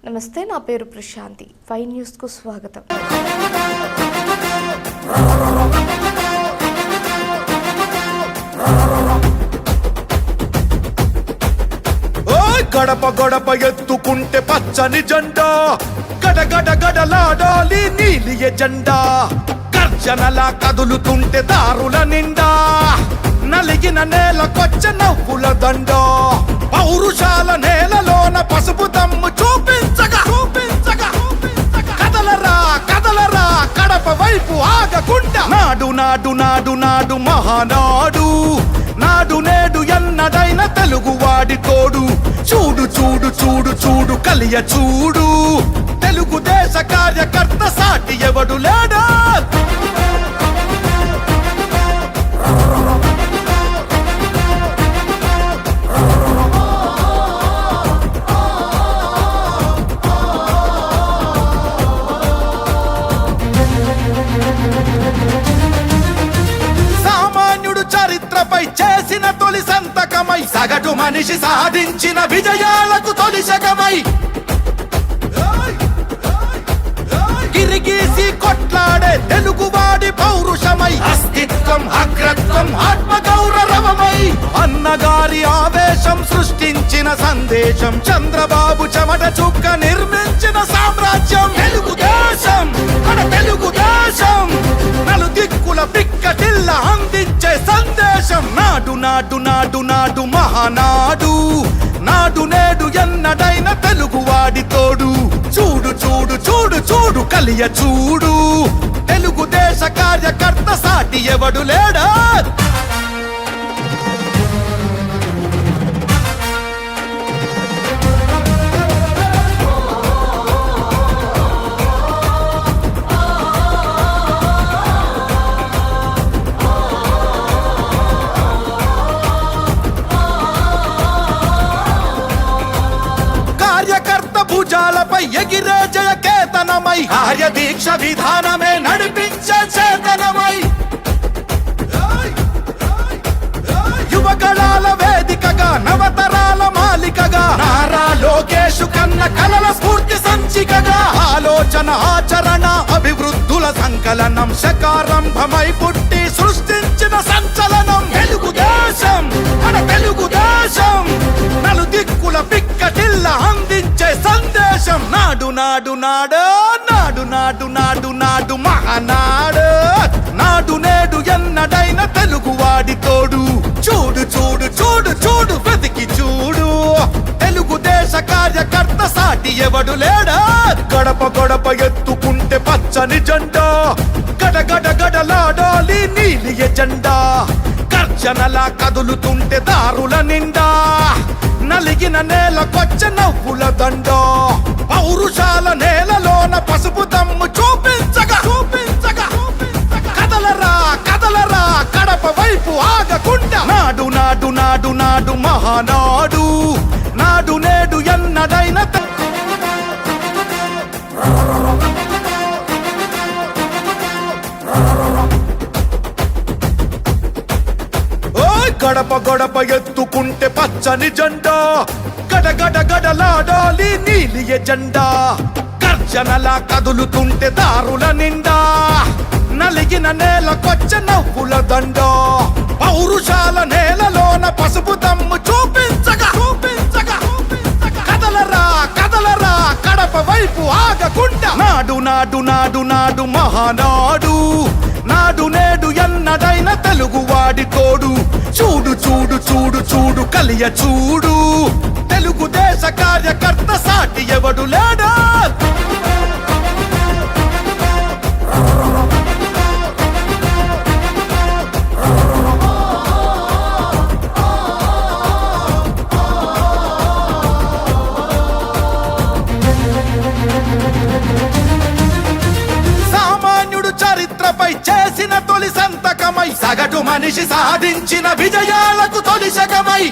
నమస్తే, నా పేరు ప్రశాంతి. 5 న్యూస్ కు స్వాగతం. గడప గడప ఎత్తుకుంటే పచ్చని జెండా, గడగడ గడలాడాలి నీలి ఎజెండా. గర్జనలా కదులుతుంటే దారుల నిండా, నలిగిన నేలకొచ్చ నవ్వుల దండ. పౌరుషాల నేలలోన పసుపు దమ్ము చూపించగా కదలరా కదలరా కడప వైపు ఆగకుండా. నాడు నాడు నాడు నాడు మహానాడు, నాడు నేడు ఎన్నడైన తెలుగువాడి తోడు. చూడు చూడు చూడు చూడు కలియ చూడు, తెలుగుదేశ కార్యకర్త సాటి ఎవడు లేడా. సామాన్యుడు చరిత్రపై చేసిన తొలి సంతకమై, సగటు మనిషి సాధించిన విజయాలకు తొలిశకమై, గిరిగీసి కొట్లాడే తెలుగువాడి పౌరుషమై, అస్తిత్వం అగ్రత్వం ఆత్మగౌరవమై, అన్నగారి ఆవేశం సృష్టించిన సందేశం, చంద్రబాబు చెమట చుక్క నిర్మించిన సామ్రాజ్యం. తెలుగుదేశం మన తెలుగుదేశం, నలుదిక్కుల పిక్కటిల్ల అందించే సందేశం. నాడు నాడు నాడు నాడు మహానాడు, నాడు నేడు ఎన్నడైన తెలుగువాడి తోడు. చూడు చూడు చూడు చూడు కలియ చూడు, తెలుగుదేశ కార్యకర్త సాటి ఎవడు లేడా. భుజాలపై ఎగిరే జయ కేతనమై, ఆర్య దీక్ష విధానమే నడిపించే చేతనమై, యువగళాల వేదికగా నవతరాల మాలికగా, నారా లోకేషు కన్న కలల స్ఫూర్తి సంచికగా, ఆలోచన ఆచరణ అభివృద్ధుల సంకలనం, శకారంభమై పుట్టి సృష్టించిన సంచలనం. తెలుగుదేశం మన తెలుగుదేశం, నలుదిక్కుల పిక్కటిల్ల అందించే సందేశం. నాడు నాడు నాడు నాడు నాడు నాడు నాడు మహానాడు, నాడు నేడు ఎన్నడైన తెలుగువాడి తోడు. చూడు చూడు చూడు చూడు వెతికి చూడు, తెలుగుదేశ కార్యకర్త సాటి ఎవడు లేడా. గడప గడప ఎత్తుకుంటే పచ్చని జెండా, గడగడ గడలాడాలి నీలి ఎజెండా. గర్జనలా కదులుతుంటే దారుల నిండా, నలిగిన నేలకొచ్చ నవ్వుల దండ. పౌరుషాల నేలలోన పసుపు దమ్ము చూపించగా కదలరా కదలరా కడప వైపు ఆగకుండా. నాడు నాడు నాడు నాడు మహానాడు, నాడు నేడు ఎన్నడైన గడప గడప ఎత్తుకుంటే పచ్చని జెండా, గడగడ గడలాడాలి నీలి ఎజెండా. గర్జనలా కదులుతుంటే దారుల నిండా, నలిగిన నేలకొచ్చ నవ్వుల దండ. పౌరుషాల నేలలోన పసుపు దమ్ము చూపించగా కదలరా కదలరా కడప వైపు ఆగకుండా. నాడు నాడు నాడు నాడు మహానాడు, నాడు నేడు ఎన్నడైన తెలుగువాడి తోడు. చూడు చూడు చూడు చూడు కలియ చూడు, తెలుగుదేశ కార్యకర్త సాటి ఎవడు లేడా. సామాన్యుడు చరిత్రపై చేసిన తొలి సంతకమై, సగటు మనిషి సాధించిన విజయాలకు తొలిశకమై,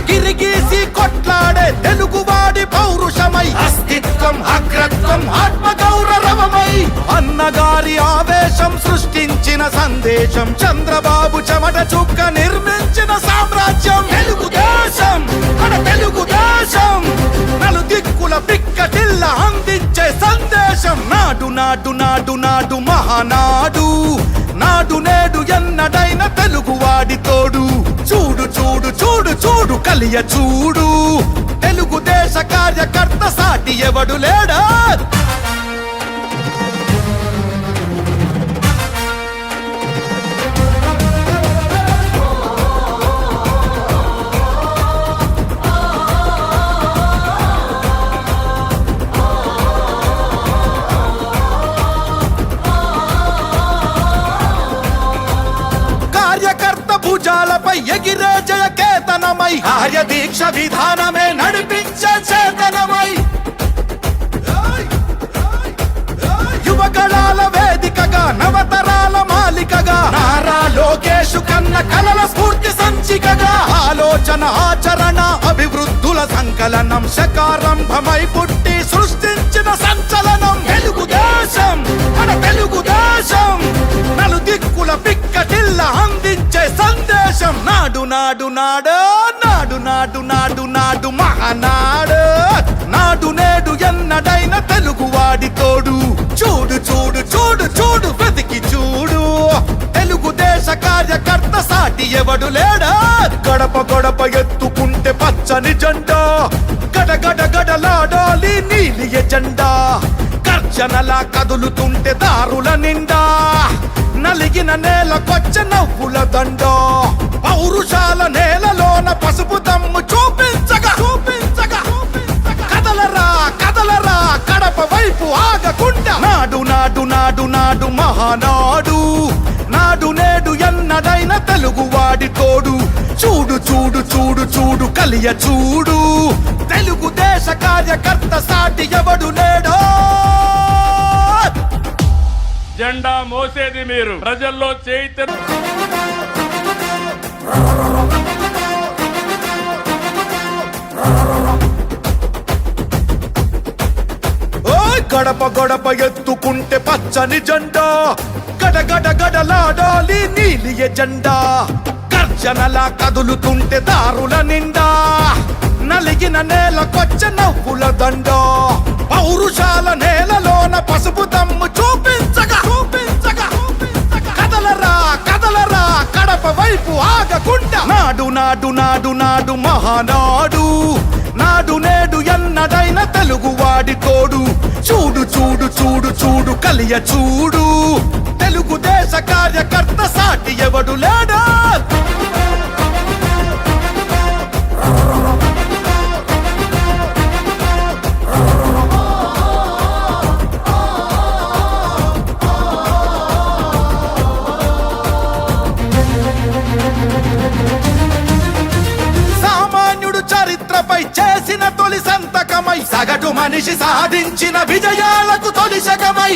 గిరిగీసి కొట్లాడే తెలుగువాడి పౌరుషమై, అస్తిత్వం అగ్రత్వం ఆత్మగౌరవమై, అన్నగారి ఆవేశం సృష్టించిన సందేశం, చంద్రబాబు చెమట చుక్క నిర్మించిన సామ్రాజ్యం. తెలుగుదేశం మన తెలుగుదేశం. నాడు నాడు నాడు నాడు మహానాడు నాడు నేడు ఎన్నడైన తెలుగువాడి తోడు చూడు చూడు చూడు చూడు కలియ చూడు తెలుగుదేశ కార్యకర్త సాటి ఎవడు లేడా భుజాలపై ఎగిరే జయకేతనమై కార్య దీక్ష విధానమే నడిపించే చేతనమై యువగళాల వేదికగా నవతరాల మాలికగా నారా లోకేషు కన్న కలల స్ఫూర్తి సంచికగా ఆలోచన ఆచరణ అభివృద్ధుల సంకలనం శకారంభమై పుట్టి సృష్టించిన సంచలనం తెలుగుదేశం మన తెలుగుదేశం నలు దిక్కుల పిక్కటిల్ల అందించే సందేశం నాడు నాడు నాడు నాడు నాడు నాడు నాడు మహానాడు నాడు నేడు ఎన్నడైన తెలుగువాడి తోడు చూడు చూడు చూడు చూడు వెతికి చూడు తెలుగుదేశ కార్యకర్త సాటి ఎవడు లేడా గడప గడప ఎత్తుకుంటే పచ్చని జెండా గడగడ గడలాడాలి నీలి ఎజెండా గర్జనలా కదులుతుంటే దారుల నిండా నలిగిన నేలకొచ్చ నవ్వుల దండ పౌరుషాల నేలలోన పసుపు దమ్ము చూపించగా చూపించగా కదలరా కదలరా కడప వైపు ఆగకుండా నాడు నాడు నాడు నాడు మహానాడు నాడు నేడు ఎన్నడైన తెలుగువాడి తోడు చూడు చూడు చూడు చూడు కలియ చూడు తెలుగుదేశ కార్యకర్త సాటి ఎవడు లేడో జెండా మోసేది మీరు ప్రజల్లో చైతన్యం గడప గడప ఎత్తుకుంటే పచ్చని జెండా గడగడ గడలాడాలి నీలి ఎజెండా గర్జనలా కదులుతుంటే దారుల నిండా నలిగిన నేలకొచ్చ నవ్వుల దండ పౌరుషాల నేలలోన పసుపు దమ్ము చూపించగా చూపించగా కదలరా కదలరా కడప వైపు ఆగకుండా నాడు నాడు నాడు నాడు మహానాడు నాడు నేడు ఎన్నడైన తెలుగువాడి తోడు చూడు చూడు చూడు చూడు కలియ చూడు తెలుగుదేశ కార్యకర్త సాటి ఎవడు లేడా చరిత్రపై చేసిన తొలి సంతకమై సగటు మనిషి సాధించిన విజయాలకు తొలి శకమై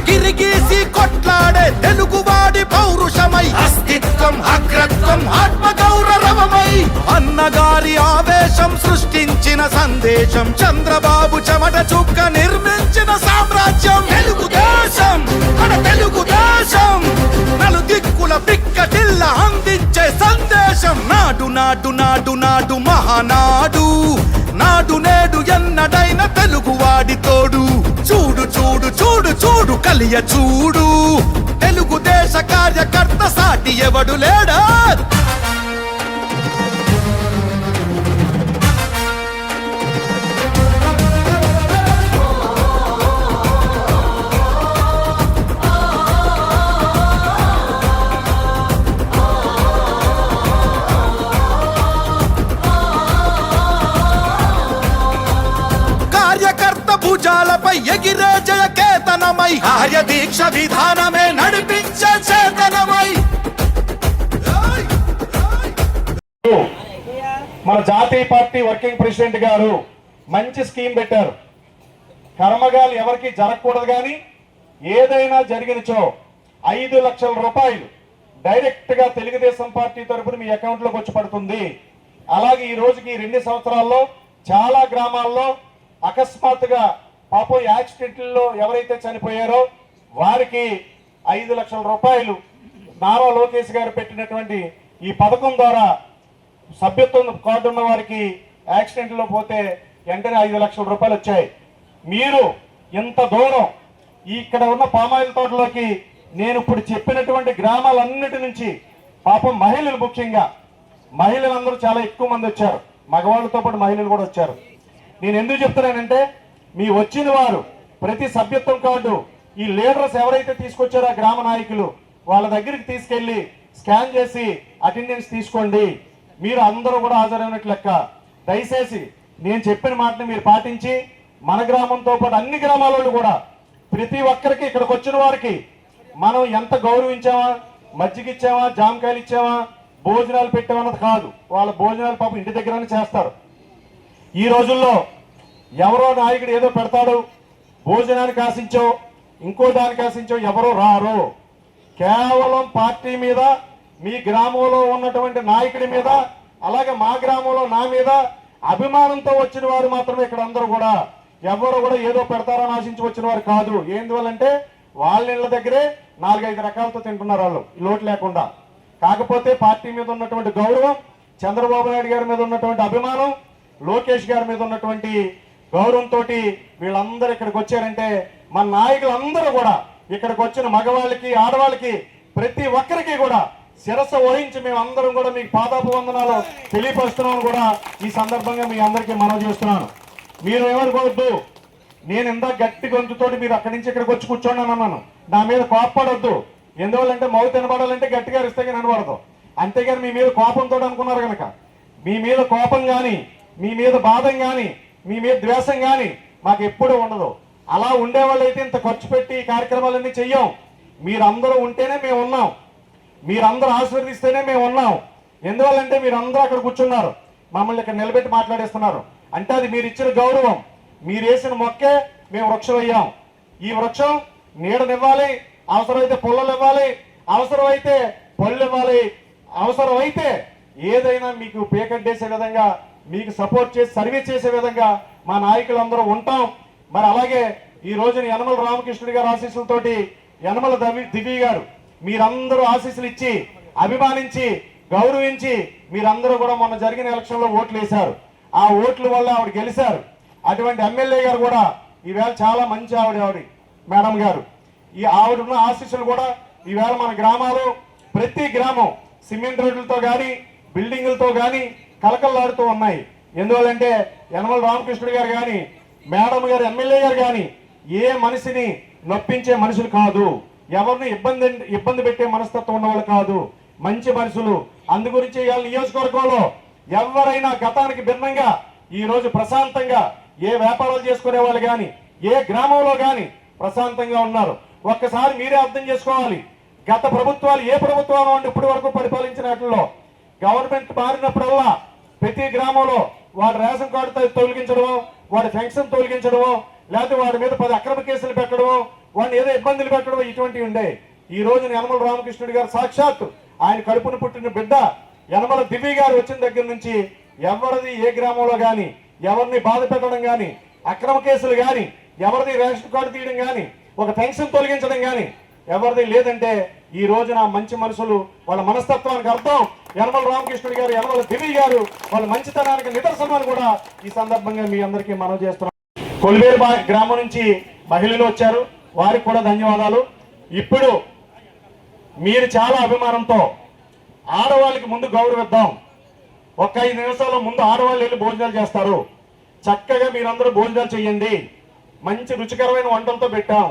గిరిగీసి కొట్లాడే తెలుగువాడి పౌరుషమై అస్తిత్వం అగ్రత్వం ఆత్మగౌరవమై అన్నగారి ఆవేశం సృష్టించిన సందేశం చంద్రబాబు చెమట చుక్క నిర్మించిన సామ్రాజ్యం తెలుగుదేశం మన తెలుగుదేశం నలు దిక్కుల పిక్కటిల్ల అందించే సందేశం నాడు నాడు నాడు నాడు మహానాడు నాడు నేడు ఎన్నడైన తెలుగువాడి తోడు చూడు చూడు చూడు చూడు కలియ చూడు తెలుగుదేశ కార్యకర్త సాటి ఎవడు లేడా భుజాలపై ఎగిరే జయకేతనమై కార్య దీక్ష విధానమే నడిపించే చేతనమై మన జాతీయ పార్టీ వర్కింగ్ ప్రెసిడెంట్ గారు మంచి స్కీమ్ పెట్టారు. కర్మగాలు ఎవరికి జరగకూడదు, కానీ ఏదైనా జరిగినచో 5 లక్షల రూపాయలు డైరెక్ట్ గా తెలుగుదేశం పార్టీ తరఫున మీ అకౌంట్ లోకి వచ్చి పడుతుంది. అలాగే ఈ రోజుకి 2 సంవత్సరాల్లో చాలా గ్రామాల్లో అకస్మాత్తుగా పాపం యాక్సిడెంట్లో ఎవరైతే చనిపోయారో వారికి 5 లక్షల రూపాయలు నారా లోకేష్ గారు పెట్టినటువంటి ఈ పథకం ద్వారా సభ్యత్వం కార్డు ఉన్న వారికి యాక్సిడెంట్లో పోతే వెంటనే 5 లక్షల రూపాయలు వచ్చాయి. మీరు ఇంత దూరం ఇక్కడ ఉన్న పామాయిల్ తోటలోకి నేను ఇప్పుడు చెప్పినటువంటి గ్రామాలన్నిటి నుంచి పాపం మహిళలు, ముఖ్యంగా మహిళలందరూ చాలా ఎక్కువ మంది వచ్చారు, మగవాళ్ళతో పాటు మహిళలు కూడా వచ్చారు. నేను ఎందుకు చెప్తున్నానంటే మీ వచ్చిన వారు ప్రతి సభ్యత్వం కార్డు ఈ లీడర్స్ ఎవరైతే తీసుకొచ్చారో ఆ గ్రామ నాయకులు వాళ్ళ దగ్గరికి తీసుకెళ్లి స్కాన్ చేసి అటెండెన్స్ తీసుకోండి. మీరు అందరూ కూడా హాజరైనట్లు లెక్క. దయచేసి నేను చెప్పిన మాటని మీరు పాటించి మన గ్రామంతో పాటు అన్ని గ్రామాలలో కూడా ప్రతి ఒక్కరికి ఇక్కడికి వచ్చిన వారికి మనం ఎంత గౌరవించామా, మజ్జిగ ఇచ్చామా, జామకాయలు ఇచ్చామా, భోజనాలు పెట్టామన్నది కాదు. వాళ్ళ భోజనాలు పాపం ఇంటి దగ్గరనే చేస్తారు. ఈ రోజుల్లో ఎవరో నాయకుడు ఏదో పెడతాడు, భోజనానికి ఆశించో ఇంకో దానికి ఆశించో ఎవరో రారు. కేవలం పార్టీ మీద, మీ గ్రామంలో ఉన్నటువంటి నాయకుడి మీద, అలాగే మా గ్రామంలో నా మీద అభిమానంతో వచ్చిన వారు మాత్రమే ఇక్కడ అందరూ కూడా. ఎవరు కూడా ఏదో పెడతారని ఆశించి వచ్చిన వారు కాదు. ఎందువల్లంటే వాళ్ళ ఇళ్ళ దగ్గరే 4-5 రకాలతో తింటున్నారు వాళ్ళు, లోటు లేకుండా. కాకపోతే పార్టీ మీద ఉన్నటువంటి గౌరవం, చంద్రబాబు నాయుడు గారి మీద ఉన్నటువంటి అభిమానం, లోకేష్ గారి మీద ఉన్నటువంటి గౌరవంతో వీళ్ళందరూ ఇక్కడికి వచ్చారంటే మన నాయకులందరూ కూడా ఇక్కడికి వచ్చిన మగవాళ్ళకి, ఆడవాళ్ళకి, ప్రతి ఒక్కరికి కూడా శిరస్సు వహించి మేమందరం కూడా మీకు పాదాభివందనాలు తెలియపరుస్తున్నాను కూడా ఈ సందర్భంగా మీ అందరికీ మనవి చేస్తున్నాను. మీరు ఏమనుకోవద్దు, నేను ఇందాక గట్టి గొంతుతోటి మీరు అక్కడి నుంచి ఇక్కడికి వచ్చి కూర్చోండి అన్నాను. నా మీద కోపపడొద్దు. ఎందువల్లంటే మౌత్ వినబడాలంటే గట్టిగా అరిస్తే వినబడదు. అంతేగాని మీ మీద కోపంతో అనుకున్నారు కనుక మీ మీద కోపం కానీ, మీ మీద బాధం కానీ, మీ మీద ద్వేషం కానీ మాకు ఎప్పుడూ ఉండదు. అలా ఉండేవాళ్ళైతే ఇంత ఖర్చు పెట్టి ఈ కార్యక్రమాలన్నీ చెయ్యం. మీరందరూ ఉంటేనే మేము ఉన్నాం, మీరందరూ ఆశీర్వదిస్తేనే మేము ఉన్నాం. ఎందువల్లంటే మీరందరూ అక్కడ కూర్చున్నారు, మమ్మల్ని ఇక్కడ నిలబెట్టి మాట్లాడేస్తున్నారు అంటే అది మీరు ఇచ్చిన గౌరవం. మీరు వేసిన మొక్కే మేము వృక్షం అయ్యాం. ఈ వృక్షం నీడనివ్వాలి, అవసరమైతే పుల్లలు ఇవ్వాలి, అవసరమైతే పళ్ళు ఇవ్వాలి, అవసరమైతే ఏదైనా మీకు పేకట్టేసే విధంగా, మీకు సపోర్ట్ చేసి సర్వీస్ చేసే విధంగా మా నాయకులందరూ ఉంటాం. మరి అలాగే ఈ రోజున యనమల రామకృష్ణుడి గారి ఆశీస్సులతోటి యనమల దివ్య గారు మీరందరూ ఆశీస్సులు ఇచ్చి, అభిమానించి, గౌరవించి మీరందరూ కూడా మొన్న జరిగిన ఎలక్షన్లో ఓట్లు వేశారు. ఆ ఓట్ల వల్ల ఆవిడ గెలిచారు. అటువంటి ఎమ్మెల్యే గారు కూడా ఈవేళ చాలా మంచి ఆవిడ మేడం గారు. ఈ ఆవిడున్న ఆశీస్సులు కూడా ఈవేళ మన గ్రామాలు, ప్రతి గ్రామం సిమెంట్ రోడ్లతో కానీ, బిల్డింగులతో కానీ కలకల్లాడుతూ ఉన్నాయి. ఎందువల్లంటే యనమల రామకృష్ణుడు గారు కానీ, మేడం గారు, ఎమ్మెల్యే గారు కానీ ఏ మనిషిని నొప్పించే మనుషులు కాదు, ఎవరిని ఇబ్బంది పెట్టే మనస్తత్వం ఉన్నవాళ్ళు కాదు, మంచి మనుషులు. అందుగురించి ఇవాళ నియోజకవర్గంలో ఎవరైనా గతానికి భిన్నంగా ఈ రోజు ప్రశాంతంగా ఏ వ్యాపారాలు చేసుకునే వాళ్ళు కానీ, ఏ గ్రామంలో కానీ ప్రశాంతంగా ఉన్నారు. ఒక్కసారి మీరే అర్థం చేసుకోవాలి. గత ప్రభుత్వాలు ఏ ప్రభుత్వాలు అంటే ఇప్పటి వరకు పరిపాలించినట్లో గవర్నమెంట్ మారినప్పుడల్లా ప్రతి గ్రామంలో వాడి రేషన్ కార్డు తొలగించడమో, వాడి పెన్షన్ తొలగించడమో, లేకపోతే వాడి మీద 10 అక్రమ కేసులు పెట్టడమో, వాడిని ఏదో ఇబ్బందులు పెట్టడమో ఇటువంటివి ఉండే. ఈ రోజు యనమల రామకృష్ణుడి గారు సాక్షాత్ ఆయన కడుపును పుట్టిన బిడ్డ యనమల దివ్య గారు వచ్చిన దగ్గర నుంచి ఎవరిది ఏ గ్రామంలో కానీ ఎవరిని బాధ పెట్టడం కానీ, అక్రమ కేసులు కానీ, ఎవరిది రేషన్ కార్డు తీయడం కానీ, ఒక పెన్షన్ తొలగించడం కానీ ఎవరిది లేదంటే ఈ రోజున మంచి మనుషులు, వాళ్ళ మనస్తత్వానికి అర్థం యనమల రామకృష్ణుడి గారు, యనమల దివ్య గారు వాళ్ళ మంచితనానికి నిదర్శనాలు కూడా ఈ సందర్భంగా మీ అందరికీ మనవి చేస్తున్నాం. కొల్వేరు గ్రామం నుంచి మహిళలు వచ్చారు, వారికి కూడా ధన్యవాదాలు. ఇప్పుడు మీరు చాలా అభిమానంతో ఆడవాళ్ళకి ముందు గౌరవిద్దాం. ఒక 5 నిమిషాల ముందు ఆడవాళ్ళు వెళ్ళి భోజనాలు చేస్తారు. చక్కగా మీరందరూ భోజనాలు చేయండి. మంచి రుచికరమైన వంటలతో పెట్టాం.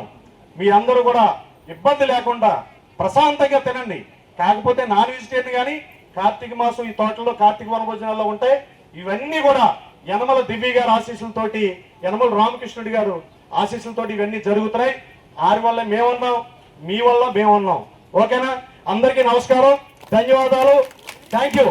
మీరందరూ కూడా ఇబ్బంది లేకుండా ప్రశాంతంగా తినండి. కాకపోతే నాన్ వెజిటేరియన్ కానీ కార్తీక మాసం ఈ తోటలో కార్తీక వన భోజనాల్లో ఉంటాయి. ఇవన్నీ కూడా యనమల దివ్య గారి ఆశీస్సులతోటి, యనమల రామకృష్ణుడి గారు ఆశీస్సులతోటి ఇవన్నీ జరుగుతున్నాయి. వారి వల్ల మేమున్నాం, మీ వల్ల మేమున్నాం. ఓకేనా? అందరికీ నమస్కారం, ధన్యవాదాలు, థ్యాంక్ యూ.